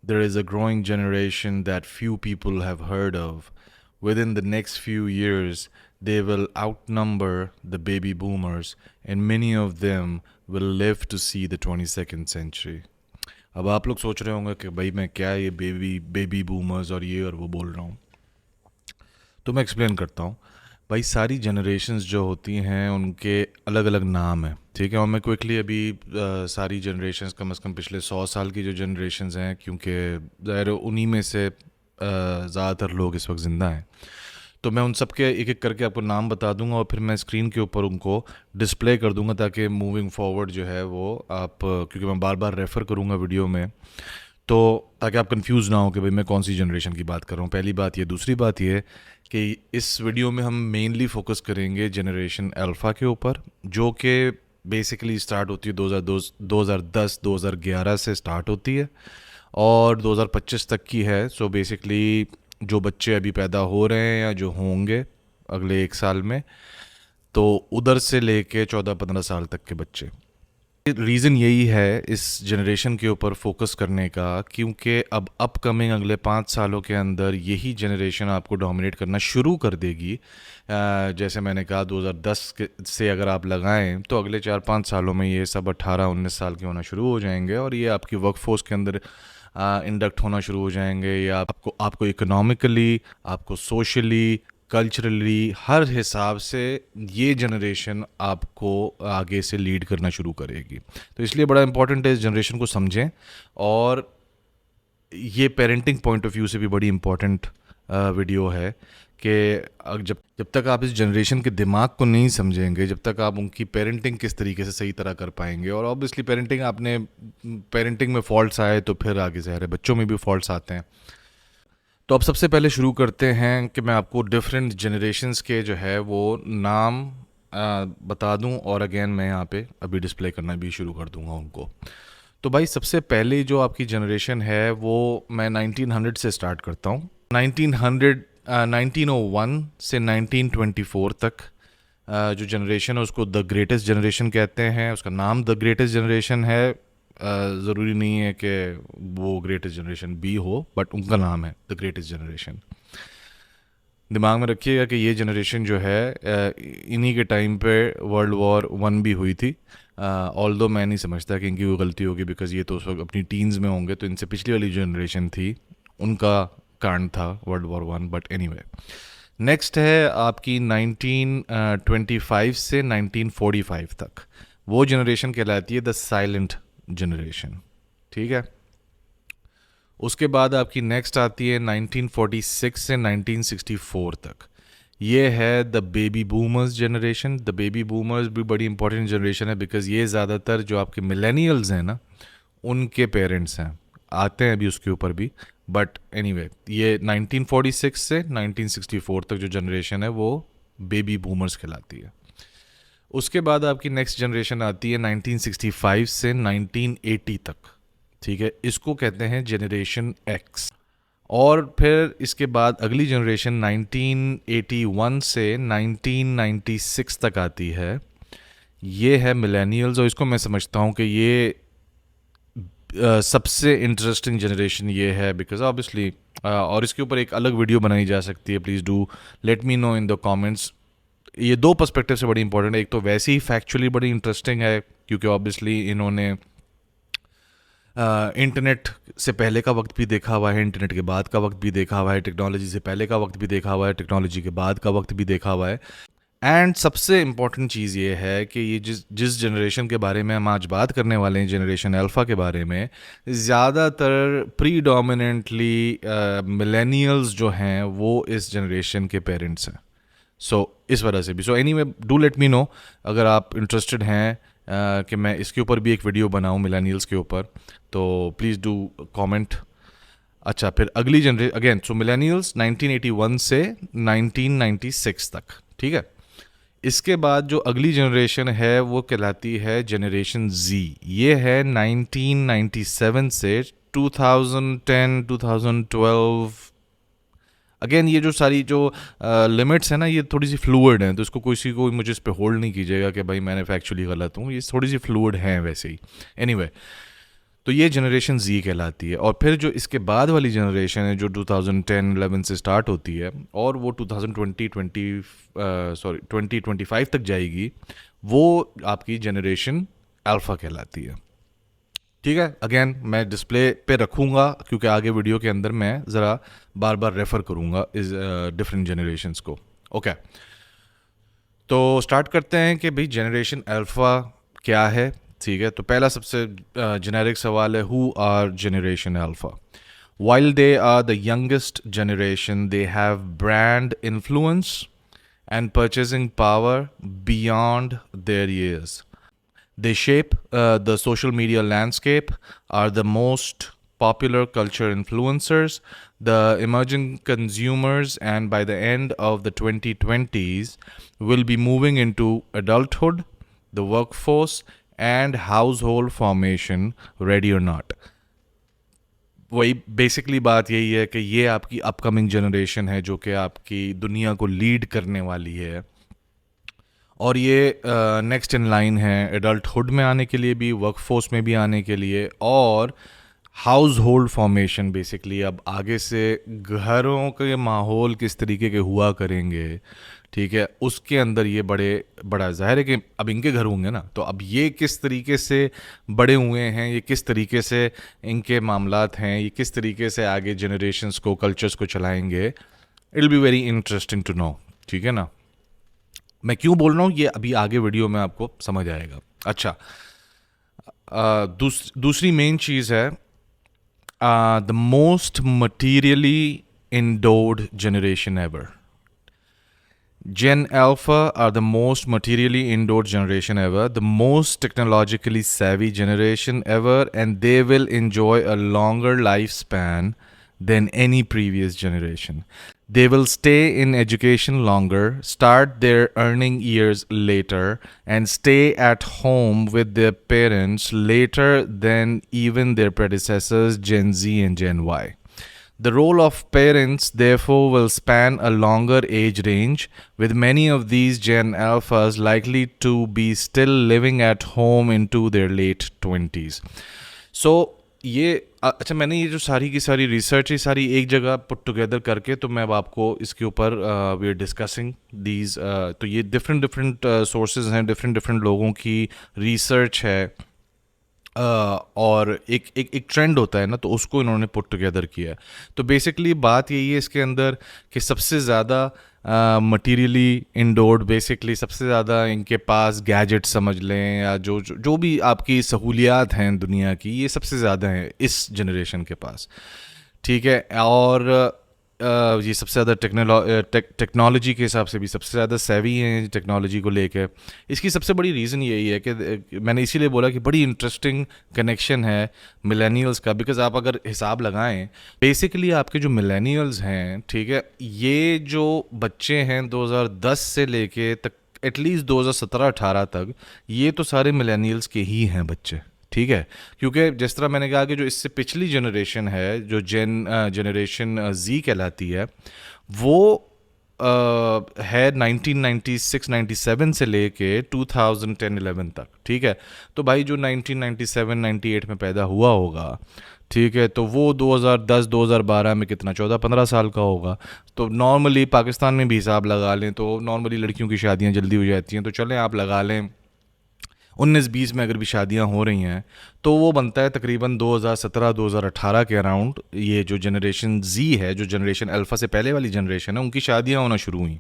there is a growing generation that few people have heard of. Within the next few years, they will outnumber the baby boomers, and many of them will live to see the 22nd century. अब आप लोग सोच रहे होंगे कि भाई मैं क्या ये बेबी बूमर्स और ये और वो बोल रहा हूँ, तो मैं एक्सप्लेन करता हूँ। भाई सारी जनरेशन्स जो होती हैं उनके अलग अलग नाम हैं, ठीक है। और मैं क्विकली अभी सारी जनरेशन्स कम से कम पिछले 100 साल की जो जनरेशन्स हैं, क्योंकि ज़ाहिर उन्हीं में से ज़्यादातर लोग इस वक्त ज़िंदा हैं, तो मैं उन सब के एक एक करके आपको नाम बता दूंगा और फिर मैं स्क्रीन के ऊपर उनको डिस्प्ले कर दूंगा, ताकि मूविंग फॉरवर्ड जो है वो आप, क्योंकि मैं बार बार रेफ़र करूंगा वीडियो में, तो ताकि आप कंफ्यूज ना हो कि भाई मैं कौन सी जनरेशन की बात कर रहा हूँ। पहली बात ये। दूसरी बात ये कि इस वीडियो में हम मेनली फोकस करेंगे जनरेशन अल्फ़ा के ऊपर, जो कि बेसिकली स्टार्ट होती है 2010 2011 से स्टार्ट होती है और 2025 तक की है। सो बेसिकली जो बच्चे अभी पैदा हो रहे हैं या जो होंगे अगले 1 साल में, तो उधर से लेके 14-15 साल तक के बच्चे। रीज़न यही है इस जनरेशन के ऊपर फोकस करने का, क्योंकि अब अपकमिंग अगले 5 सालों के अंदर यही जनरेशन आपको डोमिनेट करना शुरू कर देगी। जैसे मैंने कहा 2010 से अगर आप लगाएं तो अगले 4-5 सालों में ये सब 18-19 साल के होना शुरू हो जाएंगे और ये आपकी वर्कफोर्स के अंदर इंडक्ट होना शुरू हो जाएंगे, या आपको इकोनॉमिकली, आपको सोशली, कल्चरली, हर हिसाब से ये जनरेशन आपको आगे से लीड करना शुरू करेगी। तो इसलिए बड़ा इंपॉर्टेंट है इस जनरेशन को समझें, और ये पेरेंटिंग पॉइंट ऑफ व्यू से भी बड़ी इंपॉर्टेंट वीडियो है कि जब तक आप इस जनरेशन के दिमाग को नहीं समझेंगे, जब तक आप उनकी पेरेंटिंग किस तरीके से सही तरह कर पाएंगे, और ऑब्वियसली पेरेंटिंग में फॉल्ट्स आए तो फिर आगे ज़ाहिर है बच्चों में भी फॉल्ट्स आते हैं। तो अब सबसे पहले शुरू करते हैं कि मैं आपको डिफरेंट जनरेशन्स के जो है वो नाम बता दूं, और अगेन मैं यहाँ पे अभी डिस्प्ले करना भी शुरू कर दूंगा उनको। तो भाई सबसे पहले जो आपकी जनरेशन है वो मैं 1900 से स्टार्ट करता हूँ। 1901 से 1924 तक जो जनरेशन है उसको द ग्रेटेस्ट जनरेशन कहते हैं। उसका नाम द ग्रेटेस्ट जनरेशन है, ज़रूरी नहीं है कि वो ग्रेटेस्ट जनरेशन बी हो, बट उनका नाम है द ग्रेटेस्ट जनरेशन। दिमाग में रखिएगा कि ये जनरेशन जो है इन्हीं के टाइम पे वर्ल्ड वॉर 1 भी हुई थी। ऑल दो मैं नहीं समझता कि इनकी वो गलती होगी, बिकॉज ये तो उस वक्त अपनी टीन्स में होंगे, तो इनसे पिछली वाली जनरेशन थी उनका कारण था world war 1। But anyway, next है आपकी 1925 से 1945 तक। वो जनरेशन कहलाती है द साइलेंट जनरेशन, ठीक है। उसके बाद आपकी नेक्स्ट आती है 1946 से 1964 तक। ये है the baby boomers generation. The baby boomers भी बड़ी इंपॉर्टेंट जनरेशन है, बिकॉज ये ज़्यादातर जो आपके मिलेनियल्स हैं ना, उनके पेरेंट्स हैं। आते हैं अभी उसके ऊपर भी, बट एनीवे ये 1946 से 1964 तक जो जनरेशन है वो बेबी बूमर्स कहलाती है। उसके बाद आपकी नेक्स्ट जनरेशन आती है 1965 से 1980 तक, ठीक है। इसको कहते हैं जनरेशन एक्स। और फिर इसके बाद अगली जनरेशन 1981 से 1996 तक आती है। ये है मिलेनियल्स, और इसको मैं समझता हूँ कि ये सबसे इंटरेस्टिंग जनरेशन ये है, बिकॉज ऑब्वियसली और इसके ऊपर एक अलग वीडियो बनाई जा सकती है। Please do let me know in the comments. ये दो पर्सपेक्टिव से बड़ी इंपॉर्टेंट है। एक तो वैसे ही फैक्चुअली बड़ी इंटरेस्टिंग है, क्योंकि ऑब्वियसली इन्होंने इंटरनेट से पहले का वक्त भी देखा हुआ है, इंटरनेट के बाद का वक्त भी देखा हुआ है, टेक्नोलॉजी से पहले का वक्त भी देखा हुआ है, टेक्नोलॉजी के बाद का वक्त भी देखा हुआ है। एंड सबसे इम्पॉर्टेंट चीज़ ये है कि ये जिस जनरेशन के बारे में हम आज बात करने वाले हैं, जनरेशन अल्फ़ा के बारे में, ज़्यादातर प्रीडोमिनेंटली मिलेनियल्स जो हैं वो इस जनरेशन के पेरेंट्स हैं। सो इस वजह से भी। So anyway, do let me know अगर आप इंटरेस्टेड हैं कि मैं इसके ऊपर भी एक वीडियो बनाऊं मिलेनियल्स के ऊपर, तो प्लीज़ डू कमेंट। अच्छा, फिर अगली जनरेशन अगेन, सो मिलेनियल्स 1981 से 1996 तक, ठीक है। इसके बाद जो अगली जनरेशन है वो कहलाती है जनरेशन जी। ये है 1997 से 2010 2012। अगेन ये जो सारी जो लिमिट्स है ना, ये थोड़ी सी फ्लूइड हैं, तो इसको कोई मुझे इस पर होल्ड नहीं कीजिएगा कि भाई मैंने फैक्चुअली गलत हूँ। ये थोड़ी सी फ्लूइड हैं वैसे ही। एनीवे, तो ये जनरेशन जी कहलाती है। और फिर जो इसके बाद वाली जनरेशन है जो 2010-11 से स्टार्ट होती है और वो 2025 तक जाएगी, वो आपकी जनरेशन अल्फ़ा कहलाती है। ठीक है, अगेन मैं डिस्प्ले पे रखूँगा क्योंकि आगे वीडियो के अंदर मैं ज़रा बार बार रेफ़र करूँगा इस डिफरेंट जनरेशन्स को। ओके, तो स्टार्ट करते हैं कि भाई जनरेशन अल्फ़ा क्या है। ठीक है, तो पहला सबसे जेनेरिक सवाल है, who our generation alpha? While they are the youngest generation, they have brand influence and purchasing power beyond their years. They shape the social media landscape, are the most popular culture influencers, the emerging consumers, and by the end of the 2020s, will be moving into adulthood, the workforce, and household formation, ready or not. वही basically बात यही है कि ये आपकी upcoming generation है जो कि आपकी दुनिया को लीड करने वाली है, और ये नेक्स्ट इन लाइन है एडल्टहुड में आने के लिए भी, वर्कफोर्स में भी आने के लिए, और हाउस होल्ड फॉर्मेशन। बेसिकली अब आगे से घरों के माहौल किस तरीके के हुआ करेंगे, ठीक है, उसके अंदर ये बड़ा ज़ाहिर है कि अब इनके घर होंगे ना, तो अब ये किस तरीके से बड़े हुए हैं, ये किस तरीके से इनके मामलात हैं, ये किस तरीके से आगे जनरेशन्स को, कल्चर्स को चलाएंगे, it will be very interesting to know. ठीक है ना, मैं क्यों बोल रहा हूँ ये अभी आगे वीडियो में आपको समझ आएगा। अच्छा, दूसरी मेन चीज़ है the most materially endowed generation ever. Gen Alpha are the most materially endowed generation ever, the most technologically savvy generation ever, and they will enjoy a longer lifespan than any previous generation. They will stay in education longer, start their earning years later, and stay at home with their parents later than even their predecessors, Gen Z and Gen Y. The role of parents, therefore, will span a longer age range, with many of these Gen Alphas likely to be still living at home into their late 20s. So, ये अच्छा, मैंने ये जो सारी की सारी research है सारी एक जगह पुट टुगेदर करके, तो मैं अब आपको इसके ऊपर वी आर डिस्कसिंग दीज, तो ये डिफरेंट सोर्सेज हैं, डिफरेंट लोगों की रिसर्च है, और एक ट्रेंड होता है ना, तो उसको इन्होंने पुट टुगेदर किया है। तो बेसिकली बात यही है इसके अंदर कि सबसे ज़्यादा मटीरियली इंडोर्ड, बेसिकली सबसे ज़्यादा इनके पास गैजेट समझ लें या जो भी आपकी सहूलियात हैं दुनिया की, ये सबसे ज़्यादा हैं इस जनरेशन के पास। ठीक है, और ये सबसे ज़्यादा टेक्नोलॉजी के हिसाब से भी सबसे ज़्यादा सेवी हैं टेक्नोलॉजी को लेकर। इसकी सबसे बड़ी रीज़न यही है कि मैंने इसीलिए बोला कि बड़ी इंटरेस्टिंग कनेक्शन है मिलेनियल्स का, बिकॉज आप अगर हिसाब लगाएं, बेसिकली आपके जो मिलेनियल्स हैं, ठीक है, ये जो बच्चे हैं 2010 से लेके तक एटलीस्ट 2017-18 तक, ये तो सारे मिलेनियल्स के ही हैं बच्चे। ठीक है, क्योंकि जिस तरह मैंने कहा कि जो इससे पिछली जनरेशन है जो जनरेशन जी कहलाती है, वो है 1996-97 से लेके 2010-11 तक। ठीक है, तो भाई जो 1997-98 में पैदा हुआ होगा, ठीक है, तो वो 2010-2012 में कितना 14-15 साल का होगा। तो नॉर्मली पाकिस्तान में भी हिसाब लगा लें तो नॉर्मली लड़कियों की शादियां जल्दी हो जाती हैं, तो चलें आप लगा लें 19-20 में अगर भी शादियां हो रही हैं तो वो बनता है तकरीबन 2017-2018 के अराउंड। ये जो जनरेशन जी है, जो जनरेशन अल्फ़ा से पहले वाली जनरेशन है, उनकी शादियां होना शुरू हुई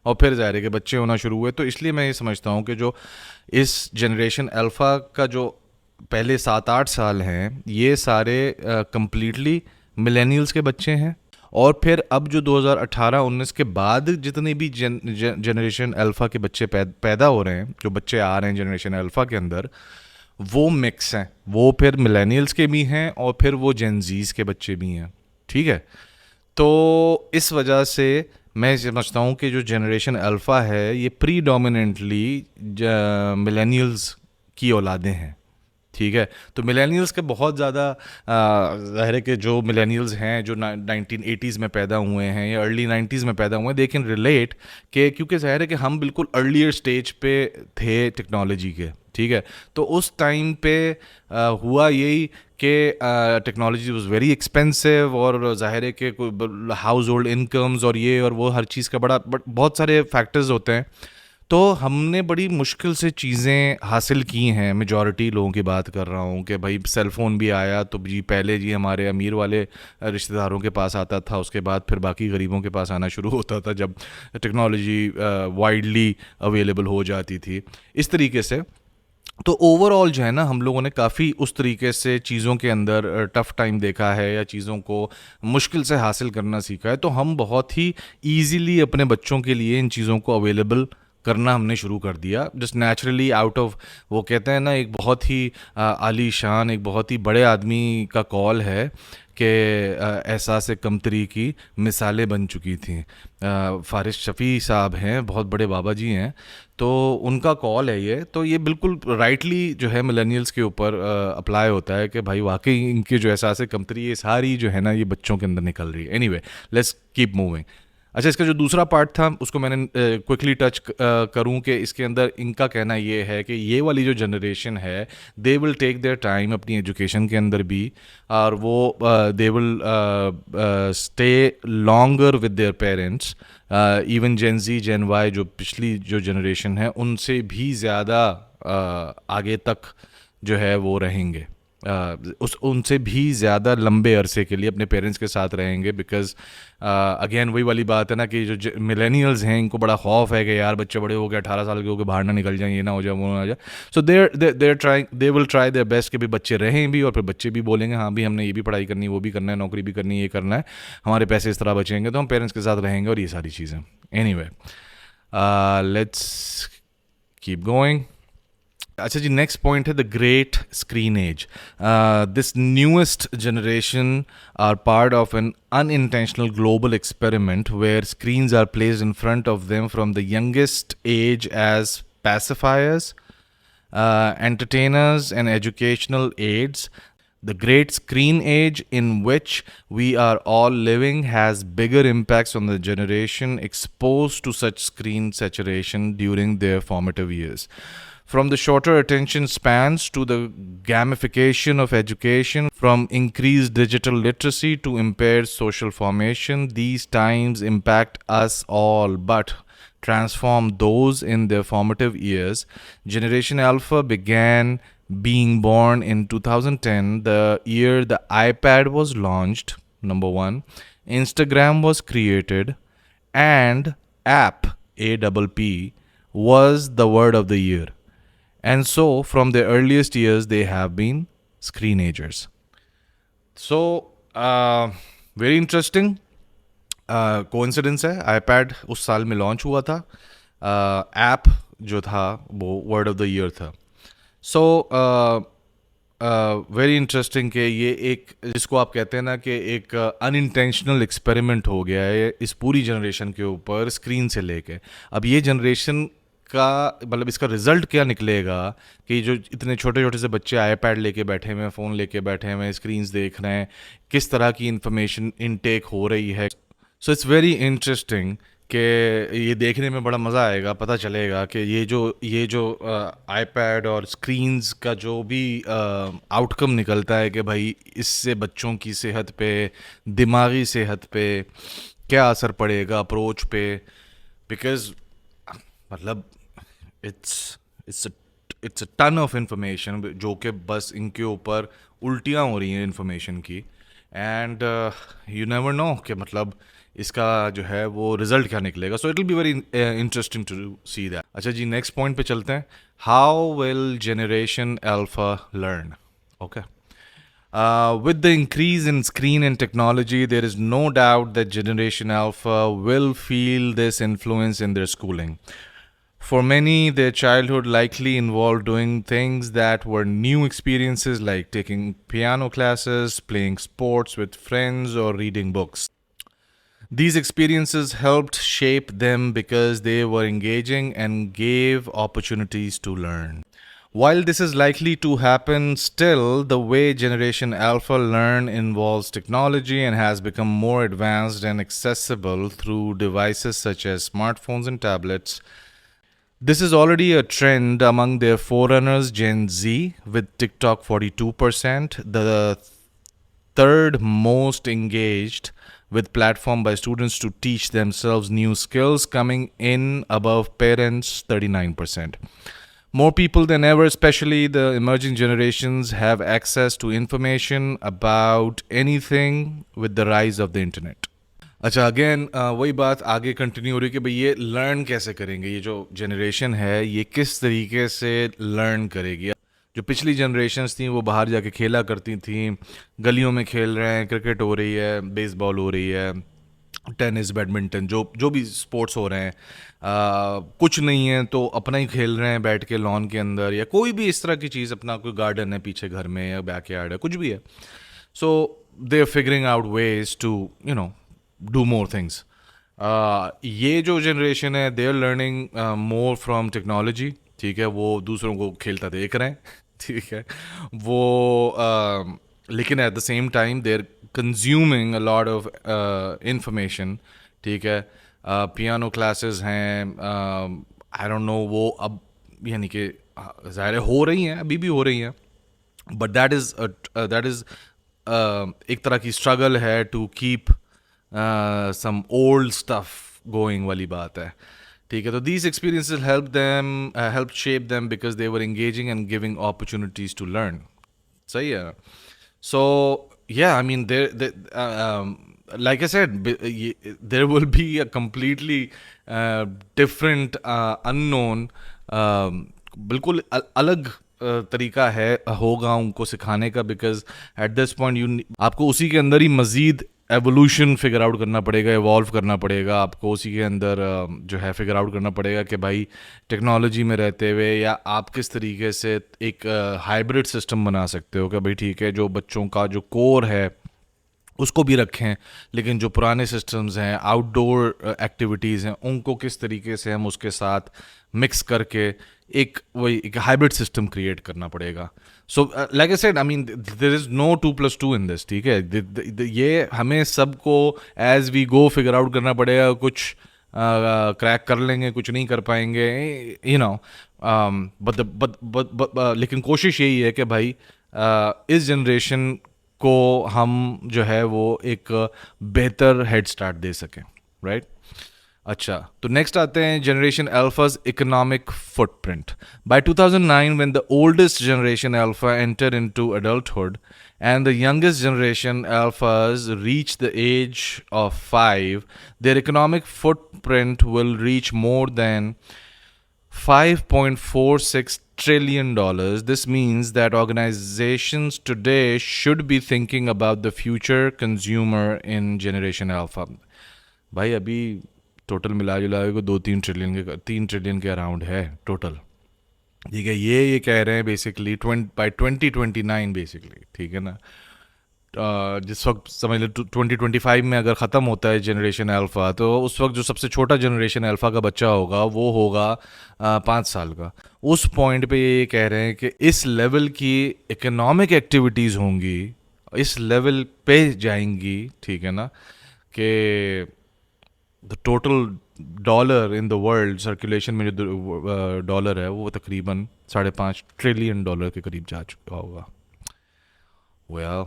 और फिर ज़ाहिर है कि बच्चे होना शुरू हुए। तो इसलिए मैं ये समझता हूँ कि जो इस जनरेशन अल्फ़ा का जो पहले 7-8 साल हैं, ये सारे कम्प्लीटली मिलेनियल्स के बच्चे हैं। और फिर अब जो 2018-19 के बाद जितने भी जनरेशन अल्फ़ा के बच्चे पैदा हो रहे हैं, जो बच्चे आ रहे हैं जनरेशन अल्फ़ा के अंदर, वो मिक्स हैं, वो फिर मिलेनियल्स के भी हैं और फिर वो जेनजीज़ के बच्चे भी हैं। ठीक है, तो इस वजह से मैं समझता हूँ कि जो जनरेशन अल्फ़ा है ये प्रीडोमिनेंटली मिलेनियल्स की औलादें हैं। ठीक है, तो मिलेनियल्स के बहुत ज़्यादा ज़ाहिर है कि जो मिलेनियल्स हैं जो 1980s में पैदा हुए हैं या अर्ली 90s में पैदा हुए हैं, दे कैन रिलेट के, क्योंकि ज़ाहिर है कि हम बिल्कुल अर्लियर स्टेज पे थे टेक्नोलॉजी के। ठीक है। तो उस टाइम पे हुआ यही कि टेक्नोलॉजी वाज वेरी एक्सपेंसिव, और जाहिर है कि हाउस होल्ड इनकम्स और ये और वो हर चीज़ का बहुत सारे फैक्टर्स होते हैं। तो हमने बड़ी मुश्किल से चीज़ें हासिल की हैं, मेजॉरिटी लोगों की बात कर रहा हूँ, कि भाई सेल फ़ोन भी आया तो जी पहले जी हमारे अमीर वाले रिश्तेदारों के पास आता था, उसके बाद फिर बाकी गरीबों के पास आना शुरू होता था जब टेक्नोलॉजी वाइडली अवेलेबल हो जाती थी, इस तरीके से। तो ओवरऑल जो है ना, हम लोगों ने काफ़ी उस तरीके से चीज़ों के अंदर टफ टाइम देखा है, या चीज़ों को मुश्किल से हासिल करना सीखा है। तो हम बहुत ही ईजीली अपने बच्चों के लिए इन चीज़ों को अवेलेबल करना हमने शुरू कर दिया, जस्ट नेचुरली आउट ऑफ, वो कहते हैं ना, एक बहुत ही आलीशान, एक बहुत ही बड़े आदमी का कॉल है कि एहसास कमतरी की मिसालें बन चुकी थी। फारिस शफ़ी साहब हैं, बहुत बड़े बाबा जी हैं, तो उनका कॉल है ये। तो ये बिल्कुल राइटली जो है मिलेनियल्स के ऊपर अप्लाई होता है कि भाई वाकई इनके जो एहसास कमतरी, ये सारी जो है ना, ये बच्चों के अंदर निकल रही है। Anyway, let's keep moving. अच्छा, इसका जो दूसरा पार्ट था उसको मैंने क्विकली टच करूं कि इसके अंदर इनका कहना ये है कि ये वाली जो जनरेशन है, they will take their time अपनी एजुकेशन के अंदर भी, और वो they will stay longer with their parents. Even Gen Z, Gen Y, जो पिछली जो जनरेशन है, उनसे भी ज़्यादा आगे तक जो है वो रहेंगे, उनसे भी ज़्यादा लंबे अरसे के लिए अपने पेरेंट्स के साथ रहेंगे। बिकॉज अगेन वही वाली बात है ना कि जो मिलेनियल्स हैं, इनको बड़ा खौफ है कि यार बच्चे बड़े हो गए, 18 साल के हो गए, बाहर ना निकल जाएं, ये ना हो जाए, वो ना हो जाए। So they're trying, they will try their best कि भी बच्चे रहें भी, और फिर बच्चे भी बोलेंगे हाँ भी हमने ये भी पढ़ाई करनी है, वो भी करना है, नौकरी भी करनी है, ये करना है, हमारे पैसे इस तरह बचेंगे तो हम पेरेंट्स के साथ रहेंगे, और ये सारी चीज़ें। Anyway, let's keep going. अच्छा जी, नेक्स्ट पॉइंट है the great screen age. This newest generation are part of an unintentional global experiment where screens are placed in front of them from the youngest age as pacifiers, entertainers, and educational aids. The great screen age in which we are all living has bigger impacts on the generation exposed to such screen saturation during their formative years. From the shorter attention spans to the gamification of education, from increased digital literacy to impaired social formation, these times impact us all but transform those in their formative years. Generation Alpha began being born in 2010, the year the iPad was launched, number one, Instagram was created, and APP was the word of the year. And so, from their earliest years, they have been screenagers. So, very interesting coincidence है। IPad उस साल में launch हुआ था, app जो था वो word of the year था। सो वेरी इंटरेस्टिंग कि ये एक, जिसको आप कहते हैं ना कि एक अनइंटेंशनल एक्सपेरिमेंट हो गया है इस पूरी जनरेशन के ऊपर, स्क्रीन से लेके। अब ये जनरेशन का मतलब इसका रिजल्ट क्या निकलेगा कि जो इतने छोटे छोटे से बच्चे आईपैड लेके बैठे हुए हैं, फ़ोन लेके बैठे हुए हैं, स्क्रीन्स देख रहे हैं, किस तरह की इंफॉर्मेशन इनटेक हो रही है। सो इट्स वेरी इंटरेस्टिंग कि ये देखने में बड़ा मज़ा आएगा, पता चलेगा कि ये जो आईपैड और स्क्रीन्स का जो भी आउटकम निकलता है कि भाई इससे बच्चों की सेहत पे, दिमागी सेहत पे क्या असर पड़ेगा, अप्रोच पे। बिकॉज मतलब it's a ton of information जो कि बस इनके ऊपर उल्टियाँ हो रही हैं इंफॉर्मेशन की। एंड यू नेवर नो कि मतलब इसका जो है वो रिजल्ट क्या निकलेगा। So it will be very interesting to see that. अच्छा जी, नेक्स्ट पॉइंट पे चलते हैं। How will generation alpha learn? Okay, with the increase in screen and technology, there is no doubt that Generation Alpha will feel this influence in their schooling. For many, their childhood likely involved doing things that were new experiences, like taking piano classes, playing sports with friends, or reading books. These experiences helped shape them because they were engaging and gave opportunities to learn. While this is likely to happen, still, the way Generation Alpha learn involves technology and has become more advanced and accessible through devices such as smartphones and tablets. This is already a trend among their forerunners, Gen Z, with TikTok 42%, the third most engaged with platform by students to teach themselves new skills, coming in above parents 39%. More people than ever, especially the emerging generations, have access to information about anything with the rise of the internet. अच्छा again वही बात आगे continue हो रही है कि भाई ये लर्न कैसे करेंगे, ये जो जनरेशन है ये किस तरीके से लर्न करेगी. जो पिछली जनरेशन्स थी वो बाहर जाके खेला करती थी, गलियों में खेल रहे हैं, क्रिकेट हो रही है, बेसबॉल हो रही है, टेनिस, बैडमिंटन, जो जो भी स्पोर्ट्स हो रहे हैं, कुछ नहीं है तो अपना ही खेल रहे हैं बैठ के लॉन के अंदर, या कोई भी इस तरह की चीज़, अपना कोई गार्डन है पीछे घर में या बैकयार्ड है, कुछ भी है. So they are figuring out ways to do more things. ये जो जनरेशन है they are learning more from technology. ठीक है, वो दूसरों को खेलता देख रहे हैं. ठीक है, वो लेकिन at the same time they are consuming a lot of information. ठीक है, पियानो क्लासेस हैं, आई डोंट नो वो अब यानी कि ज़ाहिर हो रही हैं, अभी भी हो रही हैं, बट दैट इज़ एक तरह की स्ट्रगल है to keep some old stuff going वाली बात है. ठीक है, तो these experiences help shape them because they were engaging and giving opportunities to learn. सही है. सो yeah, I mean like I said, there will be a completely different unknown, बिल्कुल अलग तरीका है होगा उनको सिखाने का, बिकॉज एट दिस पॉइंट आपको उसी के अंदर ही मज़ीद एवोल्यूशन फिगर आउट करना पड़ेगा, इवॉल्व करना पड़ेगा आपको उसी के अंदर, जो है फिगर आउट करना पड़ेगा कि भाई टेक्नोलॉजी में रहते हुए या आप किस तरीके से एक हाइब्रिड सिस्टम बना सकते हो कि भाई ठीक है, जो बच्चों का जो कोर है उसको भी रखें, लेकिन जो पुराने सिस्टम्स हैं, आउटडोर एक्टिविटीज़ हैं, उनको किस तरीके से हम उसके साथ मिक्स करके एक हाइब्रिड सिस्टम क्रिएट करना पड़ेगा. So like I said, I mean there is no 2+2 in this. ठीक है, ये हमें सबको as we go figure out करना पड़ेगा. कुछ क्रैक कर लेंगे, कुछ नहीं कर पाएंगे, लेकिन कोशिश यही है कि भाई इस जनरेशन को हम जो है वो एक बेहतर हेड स्टार्ट दे सकें. राइट. अच्छा, तो नेक्स्ट आते हैं generation alpha's economic footprint. By 2009 when the oldest generation alpha entered into adulthood and the youngest generation alphas reach the age of 5, their economic footprint will reach more than $5.46 trillion. This means that organizations today should be thinking about the future consumer in Generation Alpha. भाई अभी total मिला जुला के 3 trillion के around है total. ठीक है, ये कह रहे हैं बेसिकली बाई 2029 बेसिकली. ठीक है ना, जिस वक्त समझ लो 2025 में अगर ख़त्म होता है जनरेशन अल्फ़ा, तो उस वक्त जो सबसे छोटा जनरेशन अल्फ़ा का बच्चा होगा वो होगा 5 साल का. उस पॉइंट पे ये कह रहे हैं कि इस लेवल की इकोनॉमिक एक्टिविटीज़ होंगी, इस लेवल पे जाएंगी. ठीक है ना, कि the total dollar in the world circulation में जो डॉलर है वो तकरीबन $5.5 ट्रिलियन के करीब जा चुका होगा. वेल,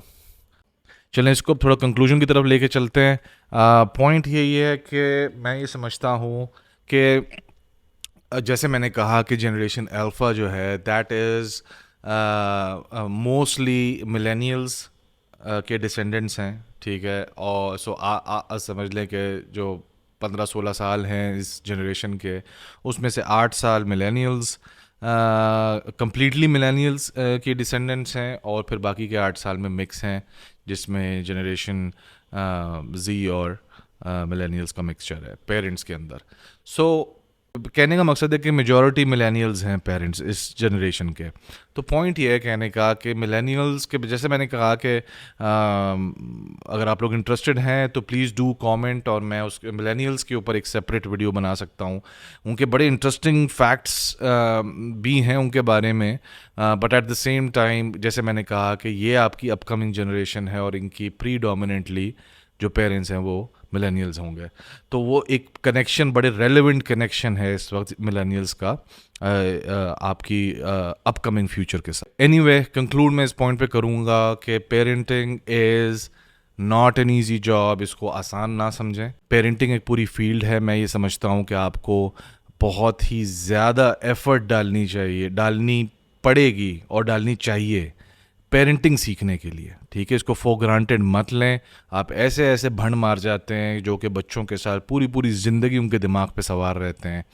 चलें इसको थोड़ा कंक्लूजन की तरफ लेके चलते हैं. पॉइंट यही है कि मैं ये समझता हूँ कि जैसे मैंने कहा कि जनरेशन अल्फ़ा जो है दैट इज़ मोस्टली मिलेनियल्स के डिसेंडेंट्स हैं. ठीक है, और समझ लें कि जो 15-16 साल हैं इस जनरेशन के, उसमें से 8 साल मिलेनियल्स, कम्प्लीटली मिलेनियल्स के डिसेंडेंट्स हैं, और फिर बाकी के 8 साल में मिक्स हैं, जिसमें जनरेशन जी और मिलेनियल्स का मिक्सचर है पेरेंट्स के अंदर. सो कहने का मकसद है कि मेजॉरिटी मिलेनियल्स हैं पेरेंट्स इस जनरेशन के. तो पॉइंट ये है कहने का कि मिलेनियल्स के, जैसे मैंने कहा कि अगर आप लोग इंटरेस्टेड हैं तो प्लीज़ डू कमेंट, और मैं उसके मिलेनियल्स के ऊपर एक सेपरेट वीडियो बना सकता हूँ. उनके बड़े इंटरेस्टिंग फैक्ट्स भी हैं उनके बारे में, but at the same time जैसे मैंने कहा कि ये आपकी अपकमिंग जनरेशन है और इनकी प्रीडोमिनेंटली जो पेरेंट्स हैं वो मिलेनियल्स होंगे। तो वो एक कनेक्शन, बड़े रेलेवेंट कनेक्शन है इस वक्त मिलेनियल्स का आपकी अपकमिंग फ्यूचर के साथ। एनीवे, कंक्लूड मैं इस पॉइंट पे करूँगा कि parenting is not an easy job. इसको आसान ना समझें। पेरेंटिंग एक पूरी फील्ड है। मैं ये समझता हूँ कि आपको बहुत ही ज़्यादा एफर्ट डालनी पड़ेगी और डालनी चाहिए पेरेंटिंग सीखने के लिए, ठीक है। इसको फॉर ग्रांटेड मत लें। आप ऐसे ऐसे भंड मार जाते हैं जो कि बच्चों के साथ पूरी पूरी ज़िंदगी उनके दिमाग पे सवार रहते हैं,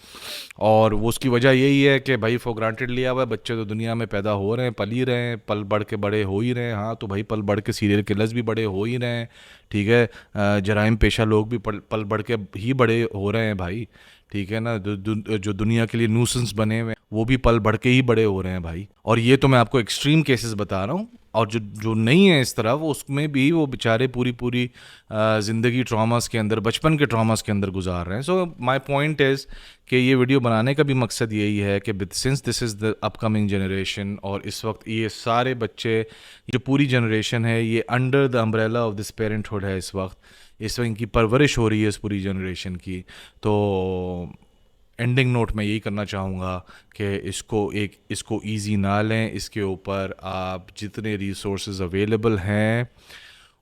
और वो उसकी वजह यही है कि भाई फॉर ग्रांटेड लिया हुआ है, बच्चे तो दुनिया में पैदा हो रहे हैं, पल ही रहे हैं, पल बढ़ के बड़े हो ही रहे हैं। हाँ, तो भाई पल बढ़ के सीरियल किलर्स भी बड़े हो ही रहे हैं, ठीक है। जराइम पेशा लोग भी पल बढ़ के ही बड़े हो रहे हैं भाई, ठीक है ना। जो दुनिया के लिए न्यूसेंस बने हुए हैं वो भी पल बढ़ के ही बड़े हो रहे हैं भाई। और ये तो मैं आपको एक्सट्रीम केसेस बता रहा हूँ, और जो जो नहीं है इस तरह, वो उसमें भी वो बेचारे पूरी पूरी ज़िंदगी ट्रॉमास के अंदर, बचपन के ट्रॉमास के अंदर गुजार रहे हैं। सो माय पॉइंट इज़ कि ये वीडियो बनाने का भी मकसद यही है कि since this is the upcoming generation, और इस वक्त ये सारे बच्चे, जो पूरी जनरेशन है, ये under the umbrella of this parenthood है इस वक्त इनकी परवरिश हो रही है इस पूरी जनरेशन की। तो एंडिंग नोट मैं यही करना चाहूँगा कि इसको इजी ना लें। इसके ऊपर आप जितने रिसोर्सेज अवेलेबल हैं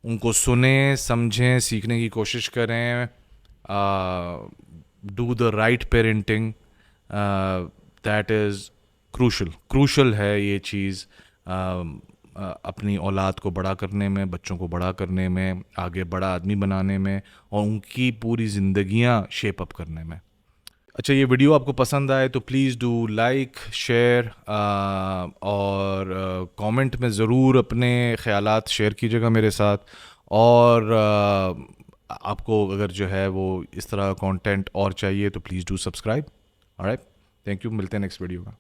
उनको सुनें, समझें, सीखने की कोशिश करें। Do the right parenting, that is crucial है ये चीज़ अपनी औलाद को बड़ा करने में, बच्चों को बड़ा करने में, आगे बड़ा आदमी बनाने में, और उनकी पूरी ज़िंदगियाँ शेप अप करने में। अच्छा, ये वीडियो आपको पसंद आए तो प्लीज़ डू लाइक, शेयर, और कमेंट में ज़रूर अपने ख़यालात शेयर कीजिएगा मेरे साथ। और आपको अगर जो है वो इस तरह का कंटेंट और चाहिए तो please do subscribe. Alright, thank you, मिलते हैं नेक्स्ट वीडियो में।